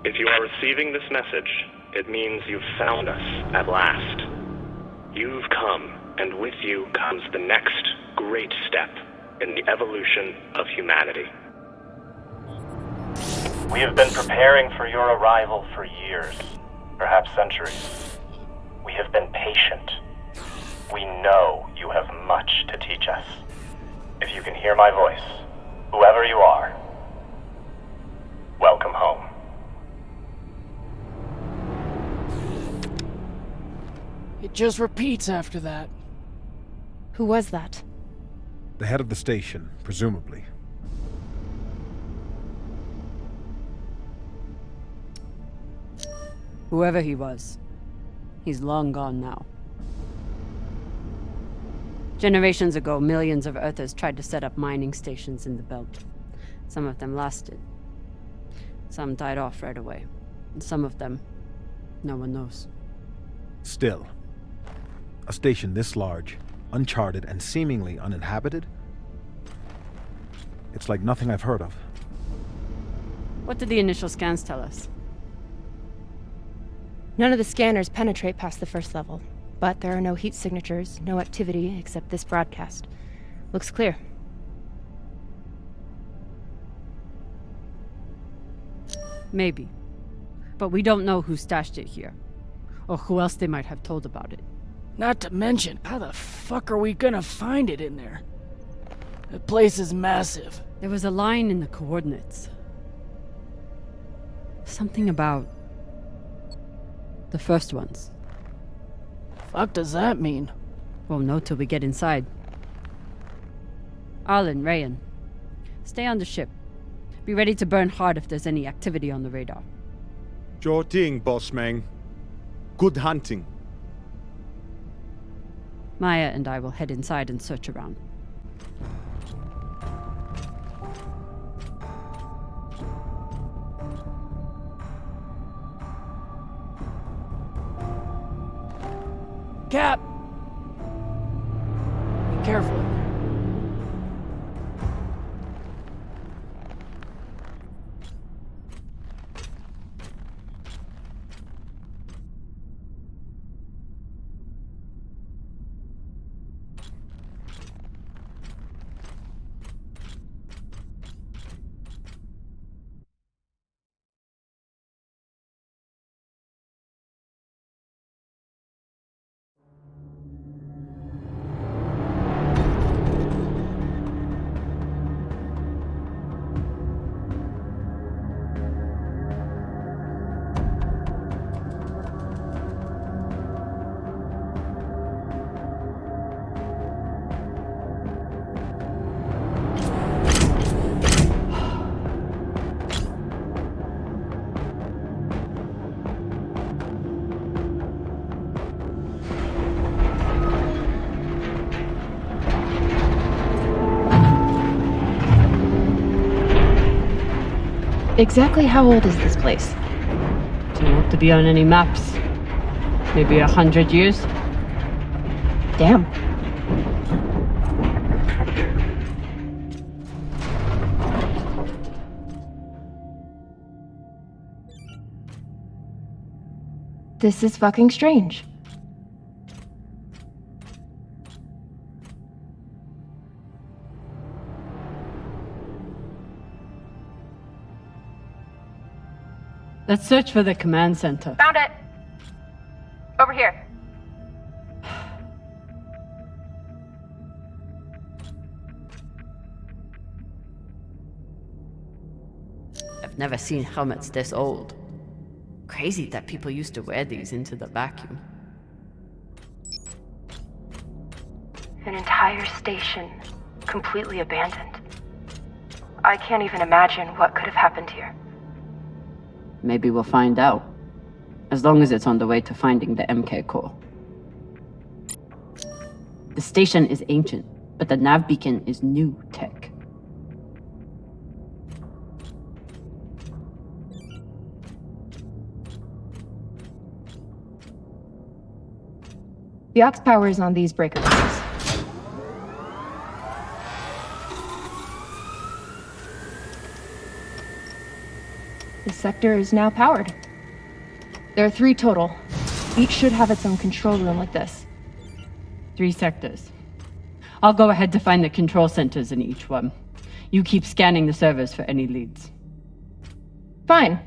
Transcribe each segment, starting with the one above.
If you are receiving this message, it means you've found us at last. You've come, and with you comes the next great step in the evolution of humanity. We have been preparing for your arrival for years, perhaps centuries. We have been patient. We know you have much to teach us. If you can hear my voice, whoever you are, welcome home. It just repeats after that. Who was that? The head of the station, presumably. Whoever he was, he's long gone now. Generations ago, millions of Earthers tried to set up mining stations in the belt. Some of them lasted. Some died off right away. And some of them, no one knows. Still, a station this large, uncharted, and seemingly uninhabited? It's like nothing I've heard of. What did the initial scans tell us? None of the scanners penetrate past the first level, but there are no heat signatures, no activity except this broadcast. Looks clear. Maybe. But we don't know who stashed it here, or who else they might have told about it. Not to mention, how the fuck are we gonna find it in there? The place is massive. There was a line in the coordinates. Something about the first ones. Fuck does that mean? Won't know till we get inside. Arlen, Rayan, stay on the ship. Be ready to burn hard if there's any activity on the radar. Sure thing, boss man. Good hunting. Maya and I will head inside and search around. Cap! Be careful in there. Exactly how old is this place? Too old to be on any maps. Maybe 100 years? Damn. This is fucking strange. Let's search for the command center. Found it! Over here. I've never seen helmets this old. Crazy that people used to wear these into the vacuum. An entire station, completely abandoned. I can't even imagine what could have happened here. Maybe we'll find out. As long as it's on the way to finding the MK core. The station is ancient, but the nav beacon is new tech. The aux power is on these breaker boards. The sector is now powered. There are 3 total. Each should have its own control room like this. 3 sectors. I'll go ahead to find the control centers in each one. You keep scanning the servers for any leads. Fine.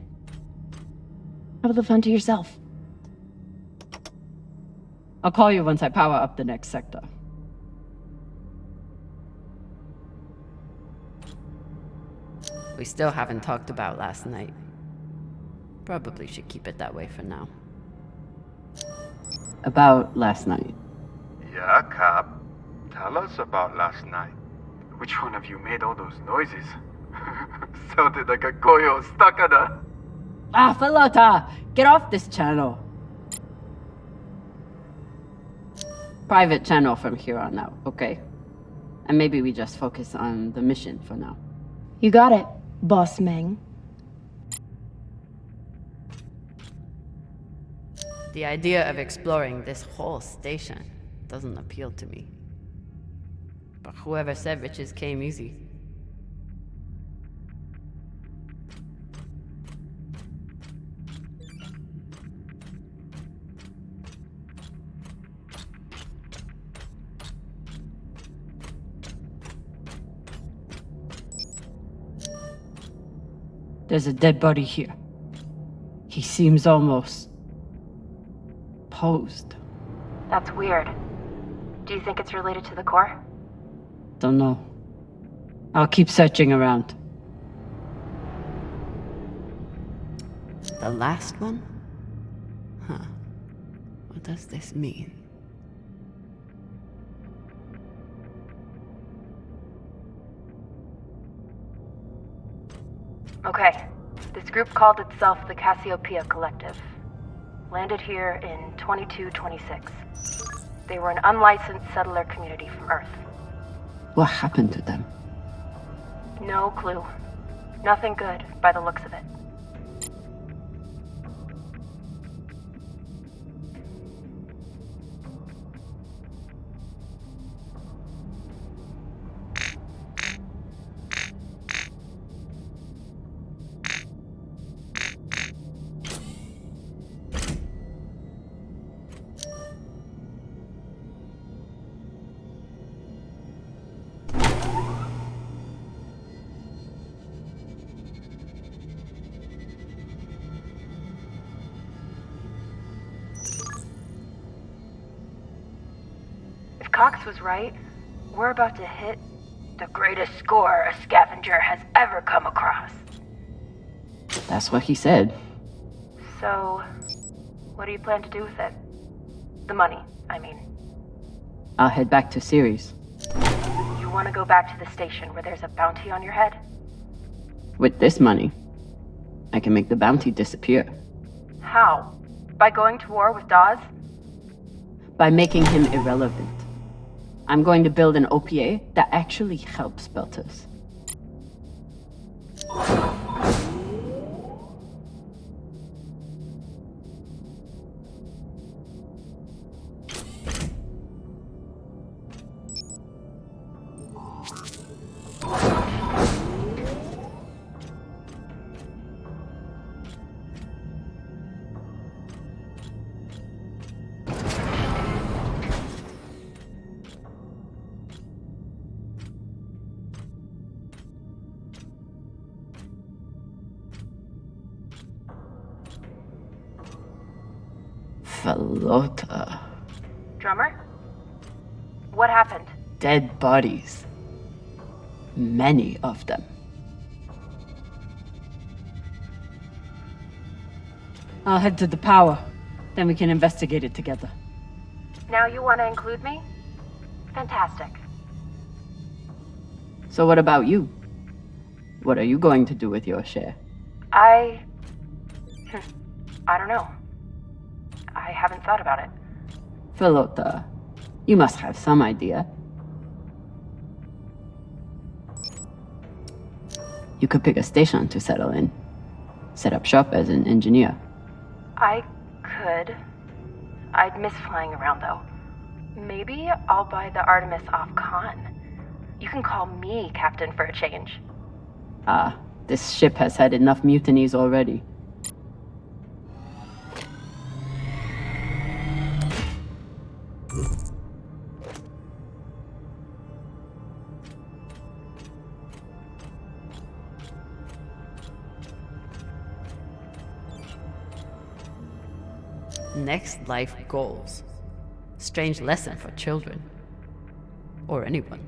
Have the fun to yourself. I'll call you once I power up the next sector. We still haven't talked about last night. Probably should keep it that way for now. About last night. Yeah, Cap. Tell us about last night. Which one of you made all those noises? Sounded like a koyo stuck on a... Ah, Falota! Get off this channel! Private channel from here on out, okay? And maybe we just focus on the mission for now. You got it, Boss Meng. The idea of exploring this whole station doesn't appeal to me. But whoever said riches came easy. There's a dead body here. He seems almost... posed. That's weird. Do you think it's related to the core? Don't know. I'll keep searching around. The last one? Huh. What does this mean? Okay. This group called itself the Cassiopeia Collective. Landed here in 2226. They were an unlicensed settler community from Earth. What happened to them? No clue. Nothing good, by the looks of it. Cox was right. We're about to hit the greatest score a scavenger has ever come across. That's what he said. So, what do you plan to do with it? The money, I mean. I'll head back to Ceres. You want to go back to the station where there's a bounty on your head? With this money, I can make the bounty disappear. How? By going to war with Dawes? By making him irrelevant. I'm going to build an OPA that actually helps Belters. Falota. Drummer? What happened? Dead bodies. Many of them. I'll head to the power. Then we can investigate it together. Now you want to include me? Fantastic. So what about you? What are you going to do with your share? I don't know. I haven't thought about it. Falota, you must have some idea. You could pick a station to settle in. Set up shop as an engineer. I could. I'd miss flying around, though. Maybe I'll buy the Artemis off Khan. You can call me Captain for a change. Ah, This ship has had enough mutinies already. Next life goals. Strange lesson for children. Or anyone.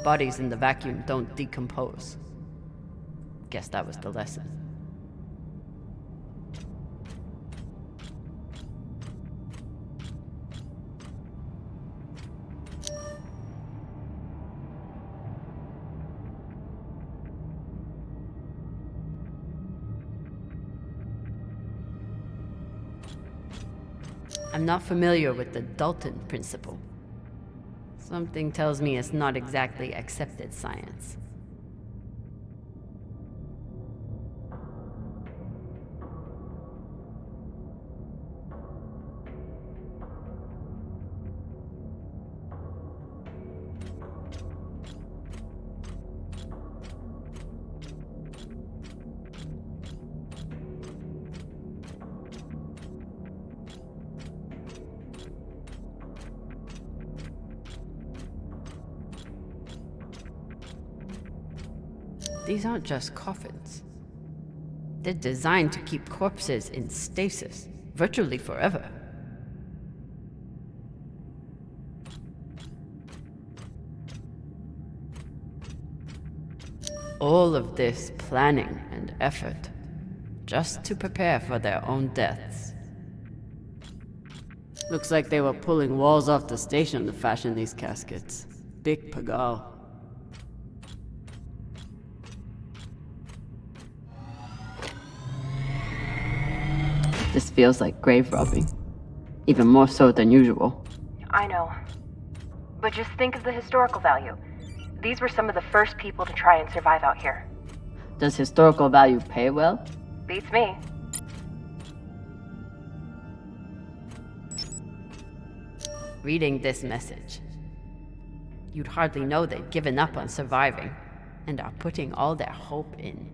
Bodies in the vacuum don't decompose. Guess that was the lesson. I'm not familiar with the Dalton principle. Something tells me it's not exactly accepted science. These aren't just coffins. They're designed to keep corpses in stasis, virtually forever. All of this planning and effort, just to prepare for their own deaths. Looks like they were pulling walls off the station to fashion these caskets. Big pagal. This feels like grave robbing. Even more so than usual. I know. But just think of the historical value. These were some of the first people to try and survive out here. Does historical value pay well? Beats me. Reading this message, you'd hardly know they've given up on surviving and are putting all their hope in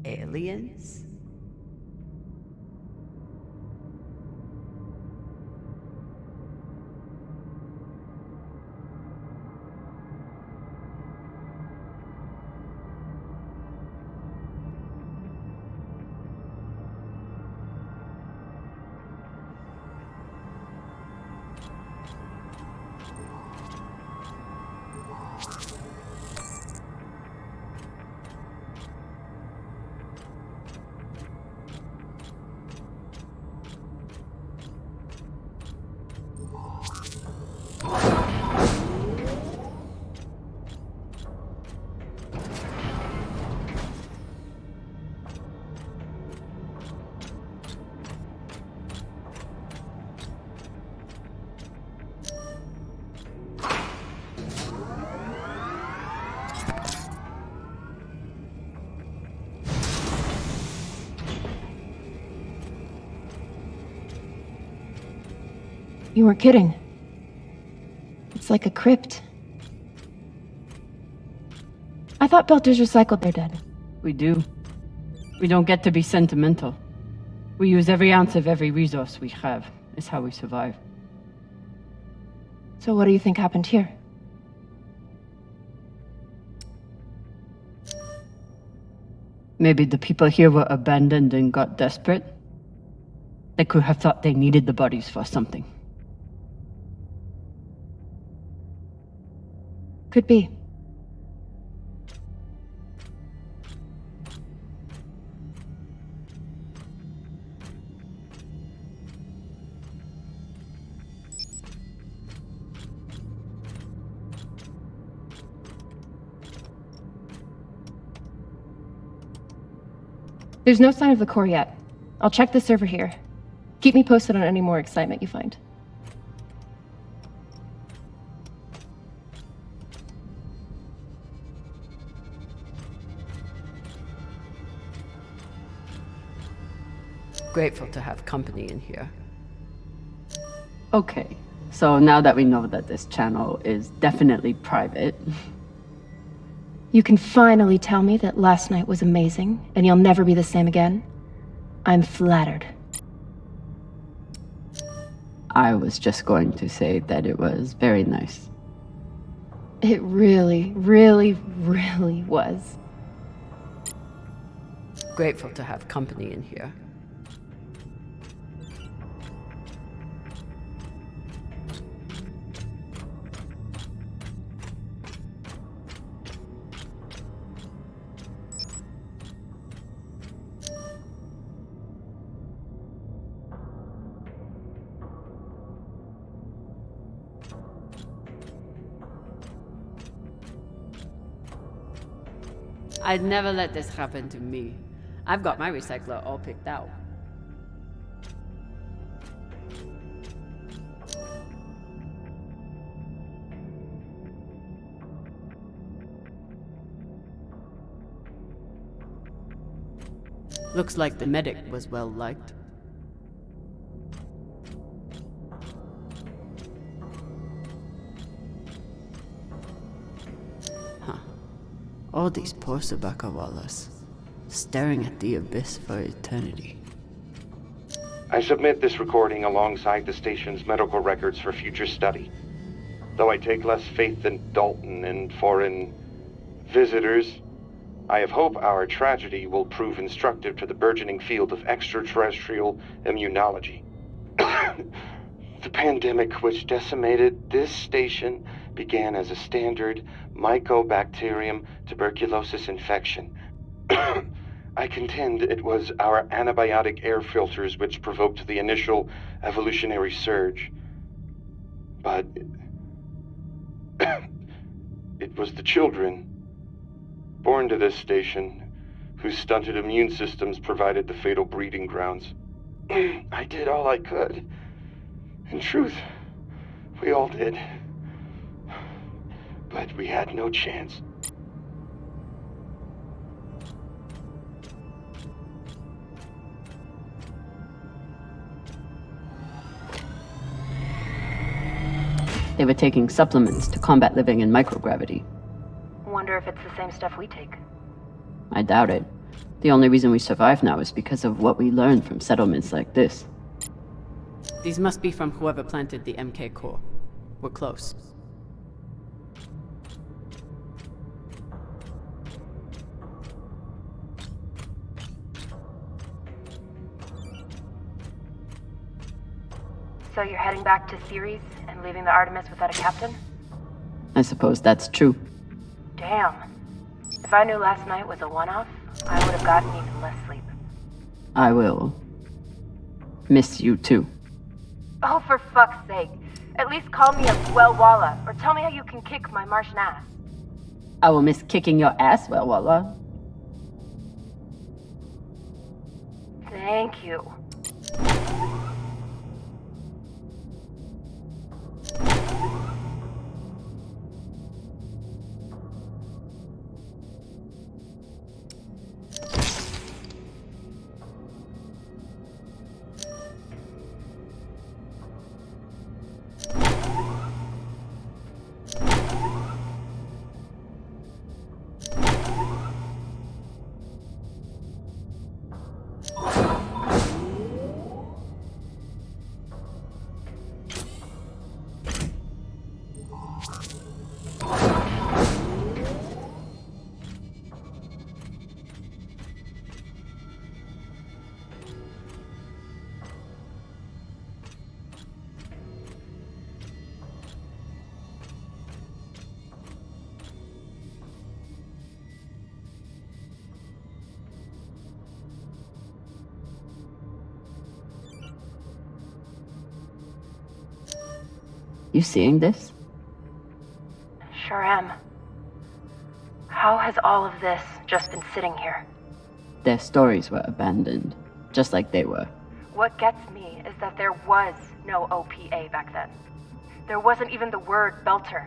aliens? You weren't kidding. It's like a crypt. I thought Belters recycled their dead. We do. We don't get to be sentimental. We use every ounce of every resource we have. It's how we survive. So what do you think happened here? Maybe the people here were abandoned and got desperate. They could have thought they needed the bodies for something. Could be. There's no sign of the core yet. I'll check the server here. Keep me posted on any more excitement you find. Grateful to have company in here. Okay, so now that we know that this channel is definitely private... You can finally tell me that last night was amazing, and you'll never be the same again? I'm flattered. I was just going to say that it was very nice. It really, really, really was. Grateful to have company in here. I'd never let this happen to me. I've got my recycler all picked out. Looks like the medic was well liked. All these poor Sabakawalas, staring at the abyss for eternity. I submit this recording alongside the station's medical records for future study. Though I take less faith than Dalton in foreign visitors, I have hope our tragedy will prove instructive to the burgeoning field of extraterrestrial immunology. The pandemic which decimated this station began as a standard Mycobacterium tuberculosis infection. I contend it was our antibiotic air filters which provoked the initial evolutionary surge. But it was the children born to this station whose stunted immune systems provided the fatal breeding grounds. I did all I could. In truth, we all did. But we had no chance. They were taking supplements to combat living in microgravity. Wonder if it's the same stuff we take. I doubt it. The only reason we survive now is because of what we learned from settlements like this. These must be from whoever planted the MK core. We're close. So you're heading back to Ceres and leaving the Artemis without a captain? I suppose that's true. Damn. If I knew last night was a one-off, I would have gotten even less sleep. I will miss you too. Oh, for fuck's sake. At least call me a Wellwalla, or tell me how you can kick my Martian ass. I will miss kicking your ass, Wellwalla. Thank you. You seeing this? Sure am. How has all of this just been sitting here? Their stories were abandoned, just like they were. What gets me is that there was no OPA back then. There wasn't even the word Belter.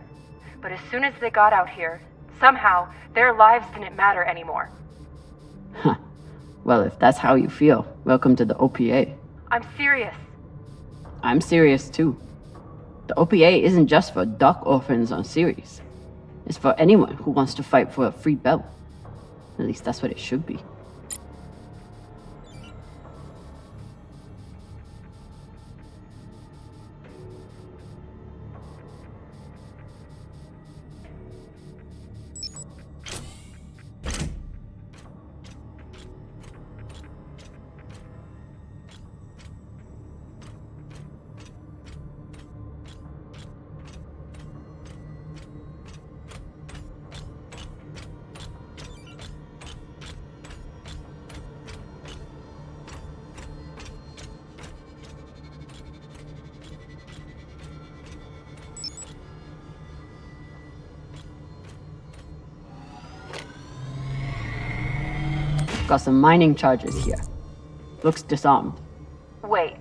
But as soon as they got out here, somehow their lives didn't matter anymore. Huh. Well, if that's how you feel, welcome to the OPA. I'm serious. I'm serious too. The OPA isn't just for dock orphans on Ceres. It's for anyone who wants to fight for a free belt. At least that's what it should be. Got some mining charges here. Looks disarmed. Wait.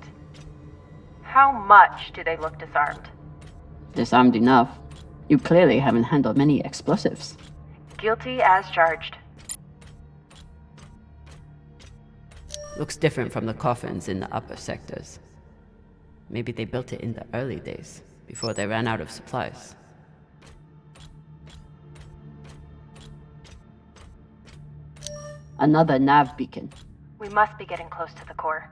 How much do they look disarmed? Disarmed enough. You clearly haven't handled many explosives. Guilty as charged. Looks different from the coffins in the upper sectors. Maybe they built it in the early days, before they ran out of supplies. Another nav beacon. We must be getting close to the core.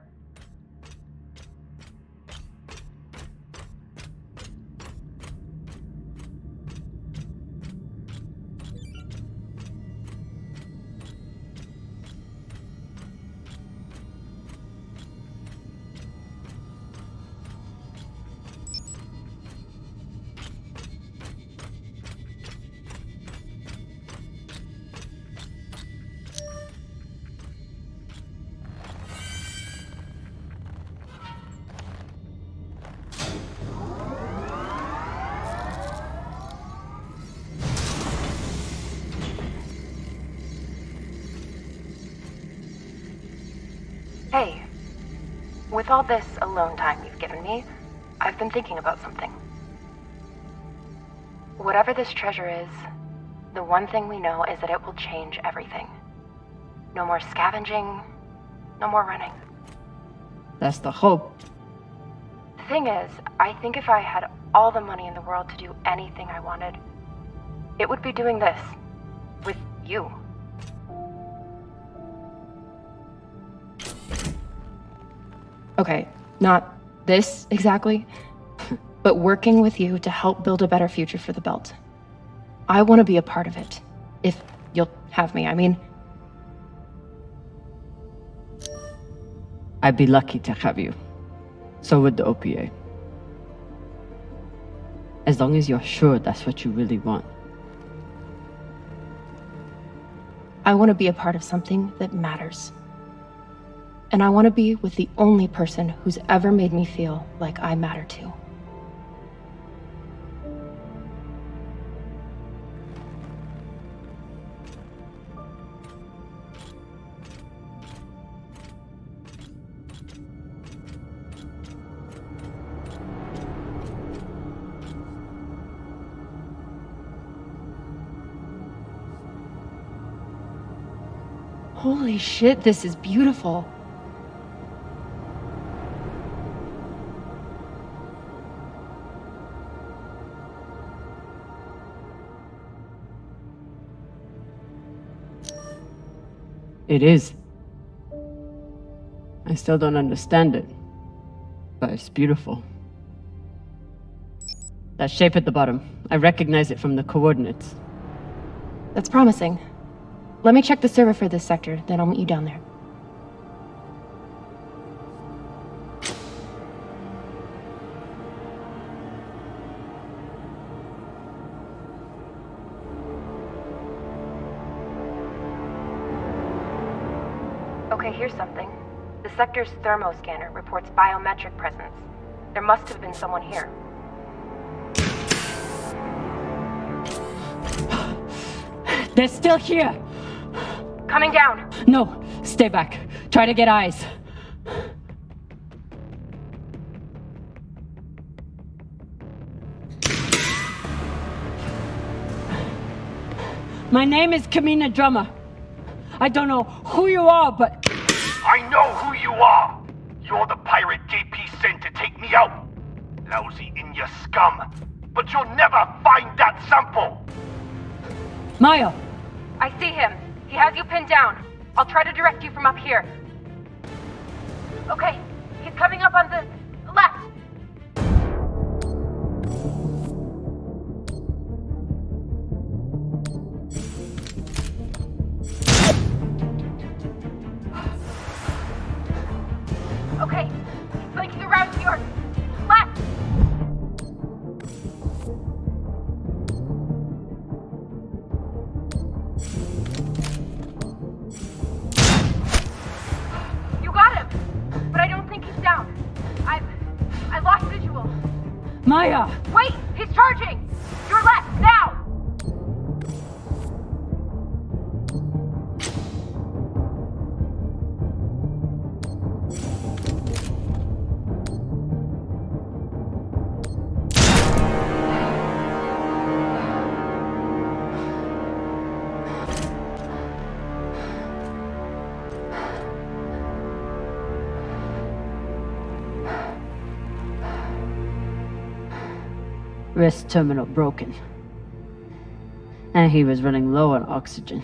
Hey, with all this alone time you've given me, I've been thinking about something. Whatever this treasure is, the one thing we know is that it will change everything. No more scavenging, no more running. That's the hope. The thing is, I think if I had all the money in the world to do anything I wanted, it would be doing this. With you. Okay, not this exactly, but working with you to help build a better future for the Belt. I want to be a part of it, if you'll have me, I mean. I'd be lucky to have you. So would the OPA. As long as you're sure that's what you really want. I want to be a part of something that matters. And I want to be with the only person who's ever made me feel like I matter too. Holy shit, this is beautiful. It is. I still don't understand it, but it's beautiful. That shape at the bottom, I recognize it from the coordinates. That's promising. Let me check the server for this sector, then I'll meet you down there. Okay, here's something. The sector's thermoscanner reports biometric presence. There must have been someone here. They're still here! Coming down! No, stay back. Try to get eyes. My name is Kamina Drummer. I don't know who you are, but... I know who you are! You're the pirate JP sent to take me out! Lousy in your scum! But you'll never find that sample! Maya! I see him. He has you pinned down. I'll try to direct you from up here. Okay, he's coming up on the left. Okay, he's flanking around to your left. You got him, but I don't think he's down. I lost visual. Maya! Wait, he's charging. Your left now. Wrist terminal broken. And he was running low on oxygen.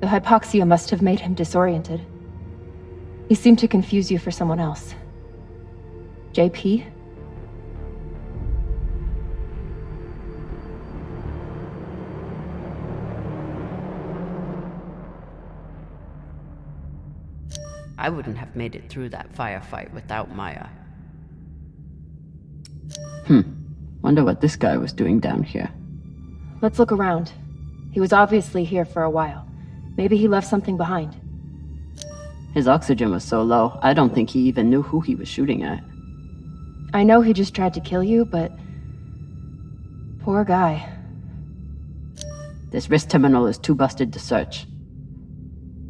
The hypoxia must have made him disoriented. He seemed to confuse you for someone else. JP? I wouldn't have made it through that firefight without Maya. Wonder what this guy was doing down here. Let's look around. He was obviously here for a while. Maybe he left something behind. His oxygen was so low, I don't think he even knew who he was shooting at. I know he just tried to kill you, but... poor guy. This wrist terminal is too busted to search.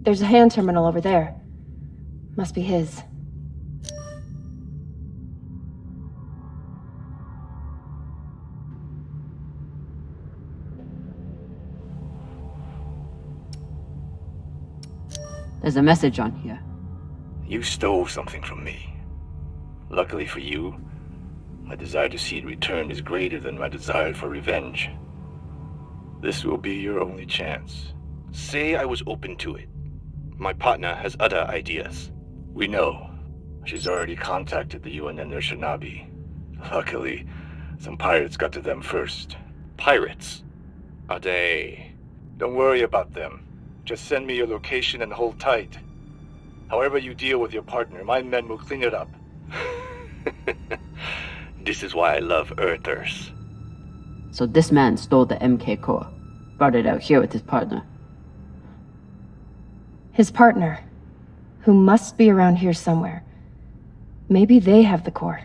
There's a hand terminal over there. Must be his. There's a message on here. You stole something from me. Luckily for you, my desire to see it returned is greater than my desire for revenge. This will be your only chance. Say I was open to it. My partner has other ideas. We know. She's already contacted the UN and their Shinabi. Luckily, some pirates got to them first. Pirates? Are they? Don't worry about them. Just send me your location and hold tight. However you deal with your partner, my men will clean it up. This is why I love Earthers. So this man stole the MK core, brought it out here with his partner. His partner, who must be around here somewhere. Maybe they have the core.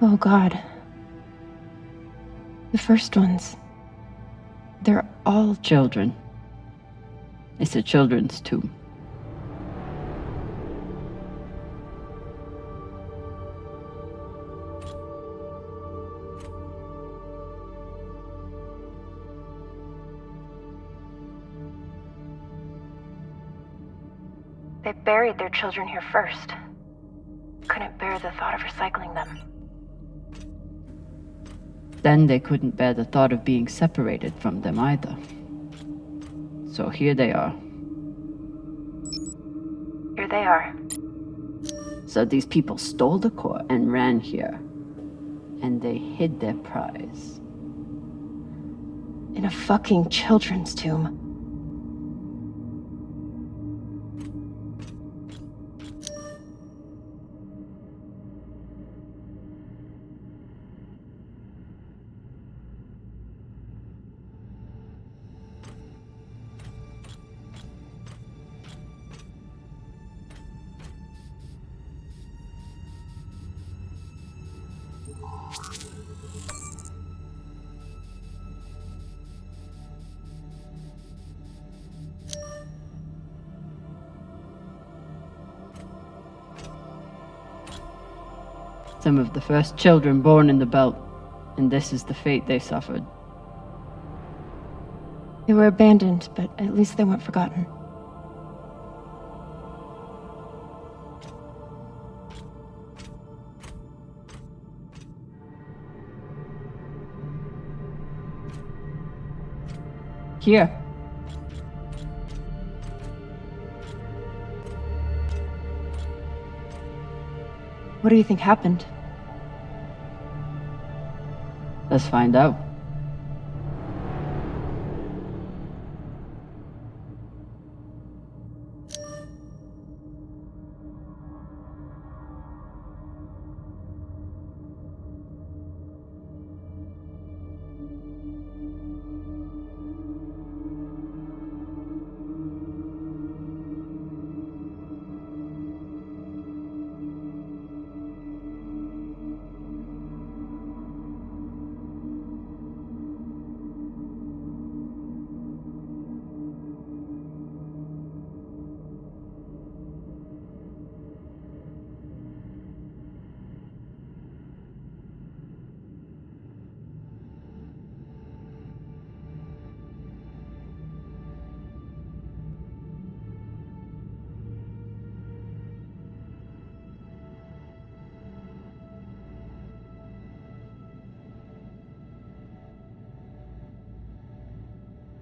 Oh God. The first ones. They're all Children. It's a children's tomb. They buried their children here first. Couldn't bear the thought of recycling them. Then they couldn't bear the thought of being separated from them either. So here they are. Here they are. So these people stole the core and ran here. And they hid their prize. In a fucking children's tomb. Some of the first children born in the belt, and this is the fate they suffered. They were abandoned, but at least they weren't forgotten. Here. What do you think happened? Let's find out.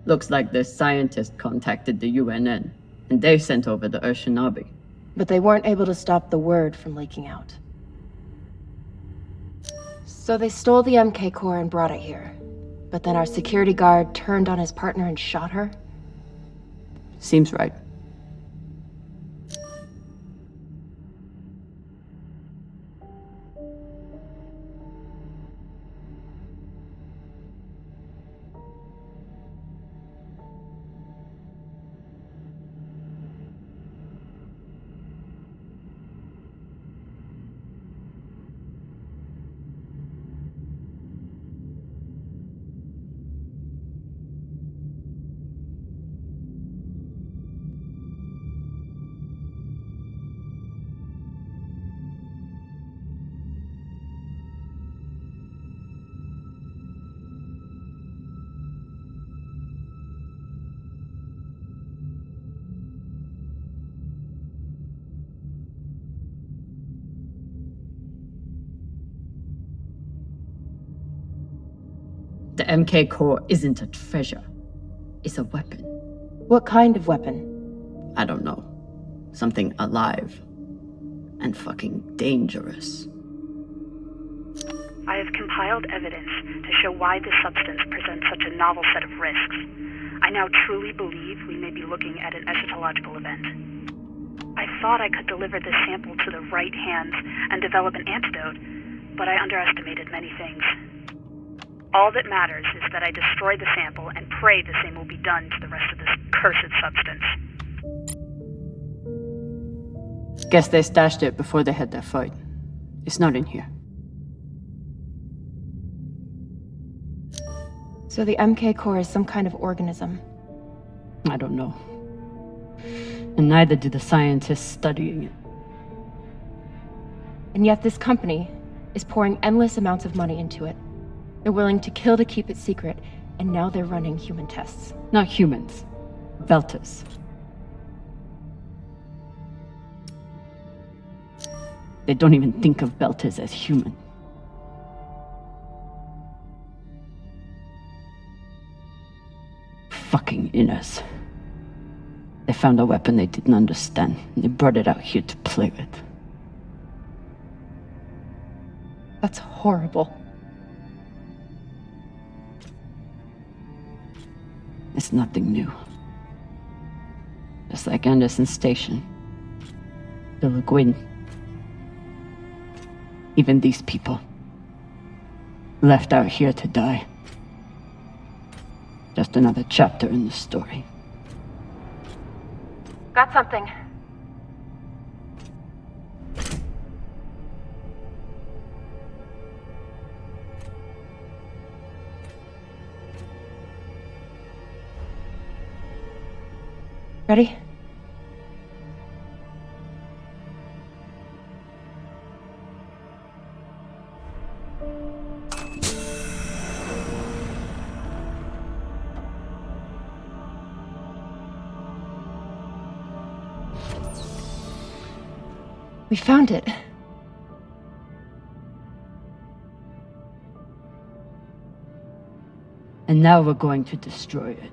Looks like this scientist contacted the UNN, and they sent over the Urshinabi. But they weren't able to stop the word from leaking out. So they stole the MK core and brought it here. But then our security guard turned on his partner and shot her? Seems right. The MK core isn't a treasure. It's a weapon. What kind of weapon? I don't know. Something alive. And fucking dangerous. I have compiled evidence to show why this substance presents such a novel set of risks. I now truly believe we may be looking at an eschatological event. I thought I could deliver this sample to the right hands and develop an antidote, but I underestimated many things. All that matters is that I destroy the sample and pray the same will be done to the rest of this cursed substance. Guess they stashed it before they had their fight. It's not in here. So the MK core is some kind of organism. I don't know. And neither do the scientists studying it. And yet this company is pouring endless amounts of money into it. They're willing to kill to keep it secret, and now they're running human tests. Not humans. Veltas. They don't even think of Belters as human. Fucking inners. They found a weapon they didn't understand, and they brought it out here to play with. That's horrible. It's nothing new. Just like Anderson Station. The Lagoon. Even these people. Left out here to die. Just another chapter in the story. Got something. Ready? We found it. And now we're going to destroy it.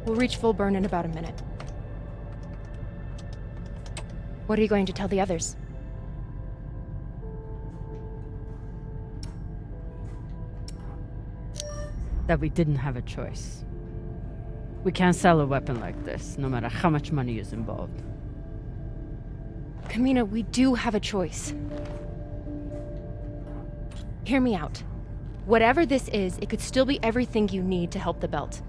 We'll reach full burn in about a minute. What are you going to tell the others? That we didn't have a choice. We can't sell a weapon like this, no matter how much money is involved. Kamina, we do have a choice. Hear me out. Whatever this is, it could still be everything you need to help the Belt.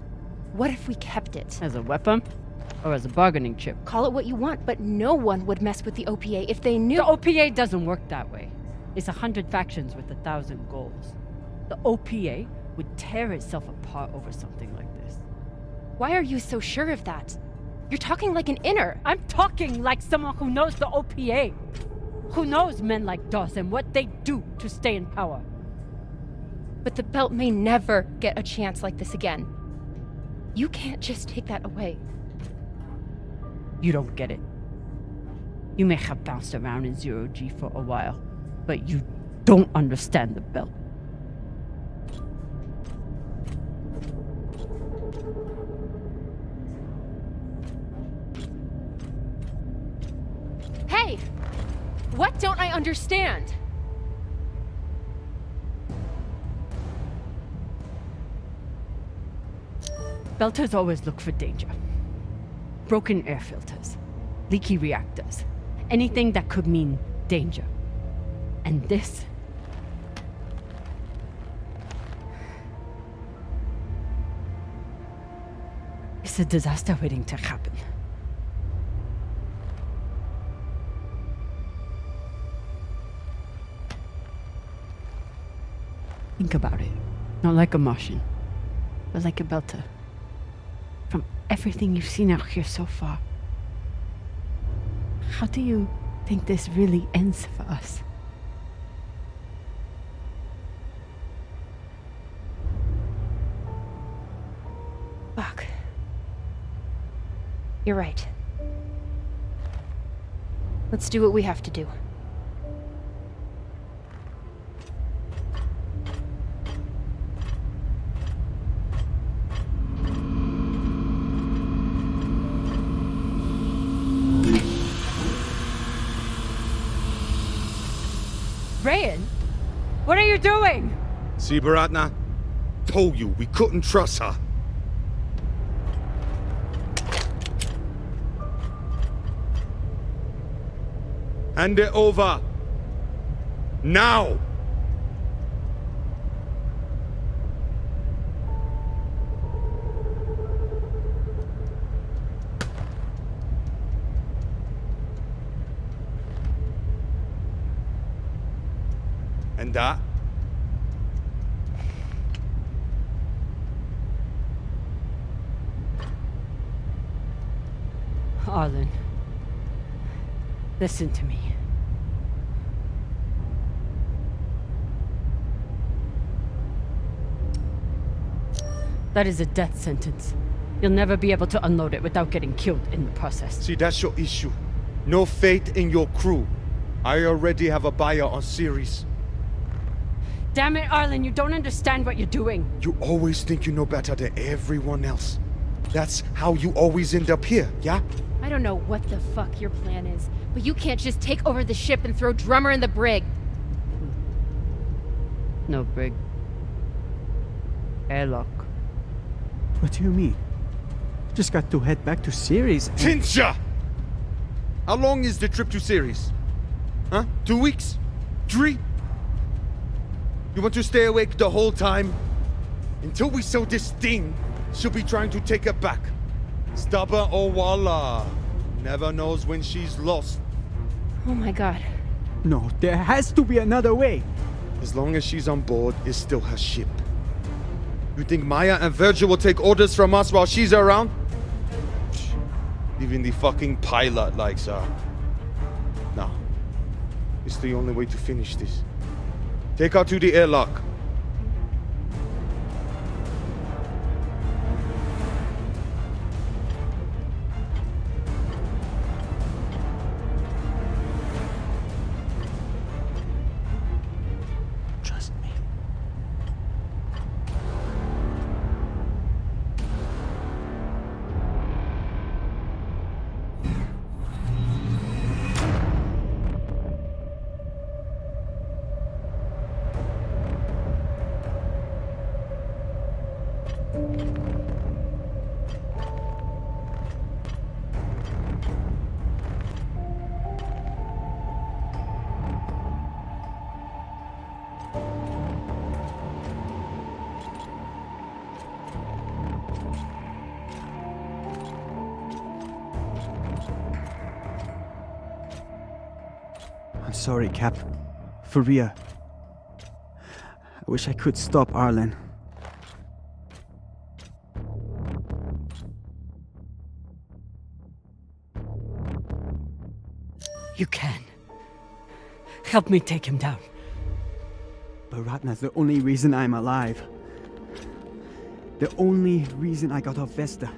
What if we kept it? As a weapon? Or as a bargaining chip? Call it what you want, but no one would mess with the OPA if they knew— The OPA doesn't work that way. It's 100 factions with 1,000 goals. The OPA would tear itself apart over something like this. Why are you so sure of that? You're talking like an inner. I'm talking like someone who knows the OPA. Who knows men like Doss and what they do to stay in power. But the Belt may never get a chance like this again. You can't just take that away. You don't get it. You may have bounced around in zero-G for a while, but you don't understand the Belt. Hey! What don't I understand? Belters always look for danger. Broken air filters, leaky reactors, anything that could mean danger. And this? It's a disaster waiting to happen. Think about it. Not like a Martian, but like a Belter. From everything you've seen out here so far, how do you think this really ends for us? Fuck. You're right. Let's do what we have to do. Rayan, what are you doing? See, Baratna? Told you we couldn't trust her. Hand it over. Now! than that. Arlen, listen to me. That is a death sentence. You'll never be able to unload it without getting killed in the process. See, that's your issue. No faith in your crew. I already have a buyer on series. Damn it, Arlen, you don't understand what you're doing. You always think you know better than everyone else. That's how you always end up here, yeah? I don't know what the fuck your plan is, but you can't just take over the ship and throw Drummer in the brig. No brig. Airlock. What do you mean? Just got to head back to Ceres and... Tinsha! How long is the trip to Ceres? Huh? 2 weeks? 3? You want to stay awake the whole time? Until we sell this thing, she'll be trying to take it back. Stubborn or voila. Never knows when she's lost. Oh my god. No, there has to be another way. As long as she's on board, it's still her ship. You think Maya and Virgil will take orders from us while she's around? Even the fucking pilot likes her. No. It's the only way to finish this. Take her to the airlock. Trust me. I'm sorry, Cap. For real. I wish I could stop Arlen. You can. Help me take him down. But Ratna's the only reason I'm alive. The only reason I got off Vesta.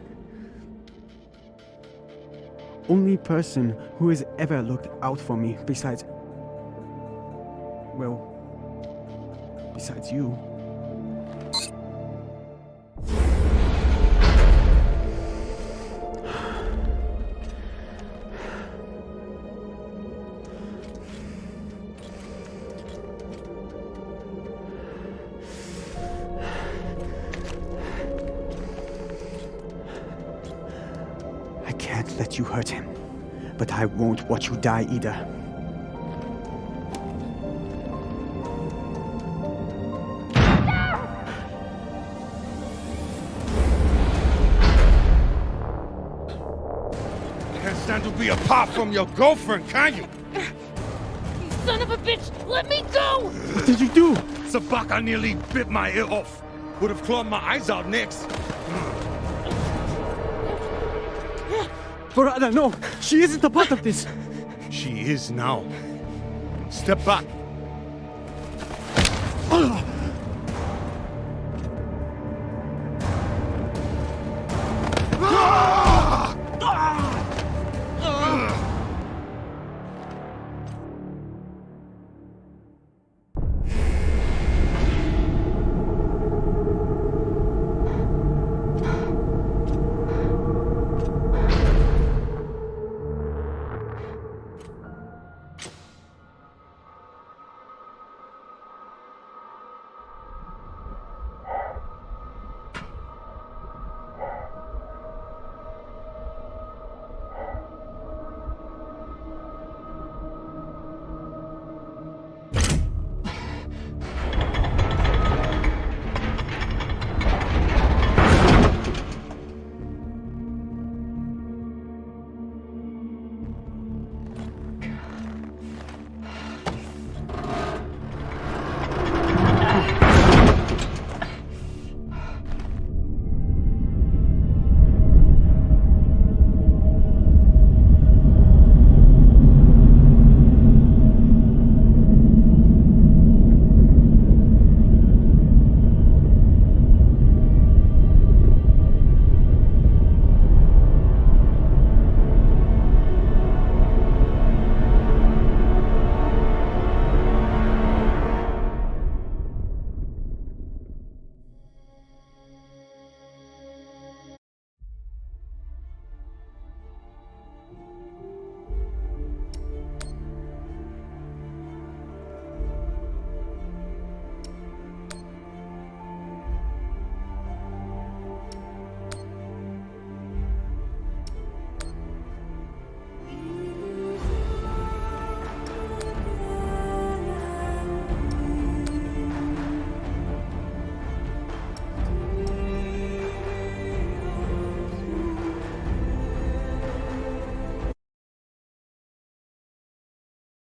Only person who has ever looked out for me besides... well... besides you. I can't let you hurt him, but I won't watch you die either. Can't stand to be apart from your girlfriend, can you? You son of a bitch! Let me go! What did you do? Sabaka nearly bit my ear off. Would have clawed my eyes out next. Barada, no! She isn't a part of this! She is now. Step back. Ugh.